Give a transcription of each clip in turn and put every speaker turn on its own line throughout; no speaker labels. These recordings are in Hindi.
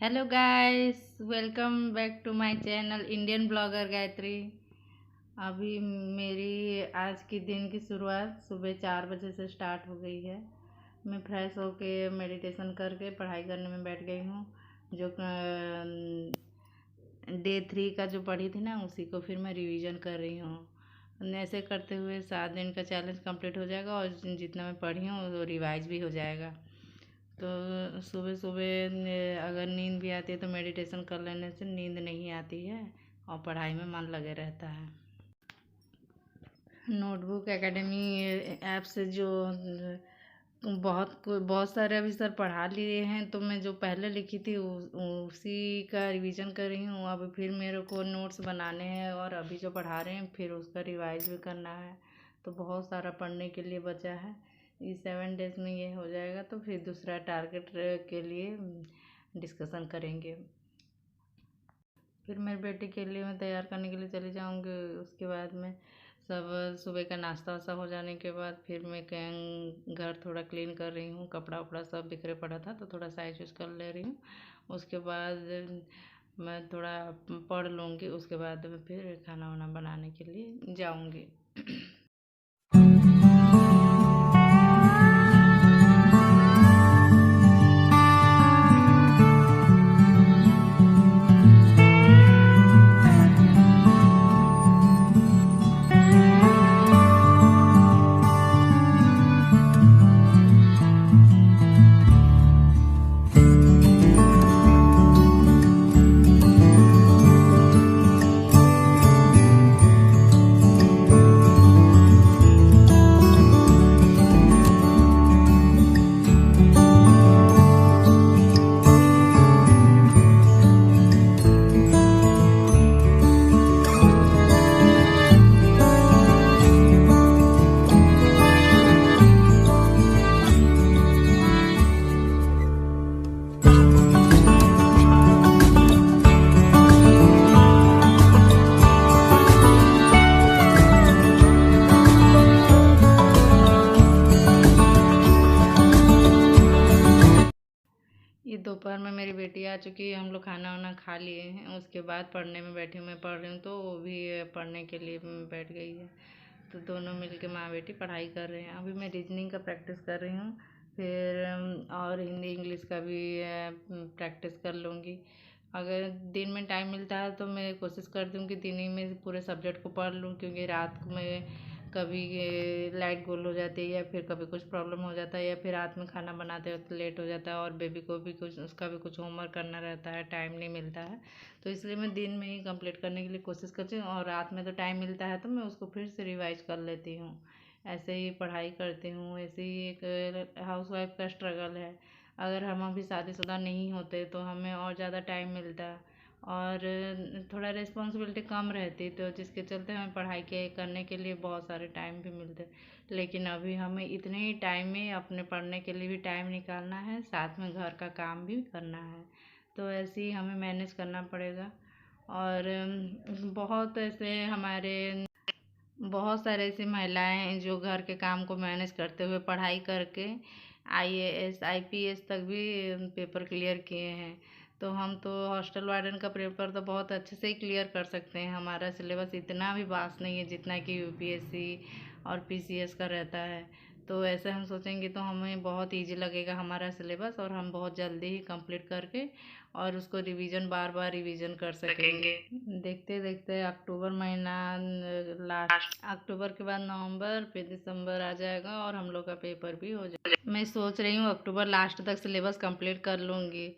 Hello guys, welcome back to my channel Indian blogger Gayatri. अभी मेरी आज की दिन की शुरुआत सुबह 4 बजे से स्टार्ट हो गई है। मैं फ्रेश होके मेडिटेशन करके पढ़ाई करने में बैठ गई हूँ। जो डे 3 का जो पढ़ी थी ना, उसी को फिर मैं रिवीजन कर रही हूँ। ऐसे करते हुए 7 दिन का चैलेंज कंप्लीट हो जाएगा और जितना मैं पढ़ी हूँ वो रिवाइज भी हो जाएगा। तो सुबह सुबह अगर नींद भी आती है तो मेडिटेशन कर लेने से नींद नहीं आती है और पढ़ाई में मन लगे रहता है। नोटबुक एकेडमी ऐप से जो बहुत सारे अभी सर पढ़ा लिए हैं, तो मैं जो पहले लिखी थी उसी का रिवीजन कर रही हूँ। अब फिर मेरे को नोट्स बनाने हैं और अभी जो पढ़ा रहे हैं फिर उसका रिवाइज भी करना है। तो बहुत सारा पढ़ने के लिए बचा है। इस 7 डेज में ये हो जाएगा तो फिर दूसरा टारगेट के लिए डिस्कशन करेंगे। फिर मेरे बेटे के लिए मैं तैयार करने के लिए चली जाऊंगी। उसके बाद में सब सुबह का नाश्ता वास्ता हो जाने के बाद फिर मैं घर थोड़ा क्लीन कर रही हूँ। कपड़ा उपड़ा सब बिखरे पड़ा था तो थोड़ा साइज यूज कर ले रही हूँ। उसके बाद मैं थोड़ा पढ़ लूँगी। उसके बाद मैं फिर खाना वाना बनाने के लिए जाऊँगी। ये दोपहर में मेरी बेटी आ चुकी है। हम लोग खाना वाना खा लिए हैं। उसके बाद पढ़ने में बैठी हूँ। मैं पढ़ रही हूँ तो वो भी पढ़ने के लिए बैठ गई है। तो दोनों मिलके माँ बेटी पढ़ाई कर रहे हैं। अभी मैं रीजनिंग का प्रैक्टिस कर रही हूँ। फिर और हिंदी इंग्लिश का भी प्रैक्टिस कर लूँगी। अगर दिन में टाइम मिलता है तो मैं कोशिश करती हूँ कि दिन ही में पूरे सब्जेक्ट को पढ़ लूँ, क्योंकि रात में कभी लाइट गोल हो जाती है या फिर कभी कुछ प्रॉब्लम हो जाता है या फिर रात में खाना बनाते वक्त लेट हो जाता है और बेबी को भी कुछ उसका भी कुछ होमवर्क करना रहता है, टाइम नहीं मिलता है। तो इसलिए मैं दिन में ही कंप्लीट करने के लिए कोशिश करती हूँ और रात में तो टाइम मिलता है तो मैं उसको फिर से रिवाइज कर लेती हूँ। ऐसे ही पढ़ाई करती हूँ। ऐसे ही एक हाउसवाइफ का स्ट्रगल है। अगर हम अभी शादीशुदा नहीं होते तो हमें और ज़्यादा टाइम मिलता और थोड़ा रिस्पॉन्सिबिलिटी कम रहती, तो जिसके चलते हमें पढ़ाई के करने के लिए बहुत सारे टाइम भी मिलते। लेकिन अभी हमें इतने ही टाइम में अपने पढ़ने के लिए भी टाइम निकालना है, साथ में घर का काम भी करना है। तो ऐसे ही हमें मैनेज करना पड़ेगा। और बहुत सारे ऐसी महिलाएं हैं जो घर के काम को मैनेज करते हुए पढ़ाई करके IAS IPS तक भी पेपर क्लियर किए हैं। तो हम तो हॉस्टल वार्डन का पेपर तो बहुत अच्छे से ही क्लियर कर सकते हैं। हमारा सिलेबस इतना भी वास्ट नहीं है जितना कि UPSC और PCS का रहता है। तो ऐसे हम सोचेंगे तो हमें बहुत इजी लगेगा हमारा सिलेबस और हम बहुत जल्दी ही कंप्लीट करके और उसको रिवीजन बार बार रिवीजन कर सकेंगे। देखते देखते अक्टूबर महीना लास्ट, अक्टूबर के बाद नवंबर, फिर दिसंबर आ जाएगा और हम लोग का पेपर भी हो जाएगा। मैं सोच रही हूँ अक्टूबर लास्ट तक सिलेबस कंप्लीट कर लूँगी।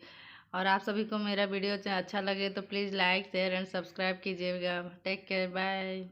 और आप सभी को मेरा वीडियो अच्छा लगे तो please like share and subscribe कीजिएगा। Take care, bye.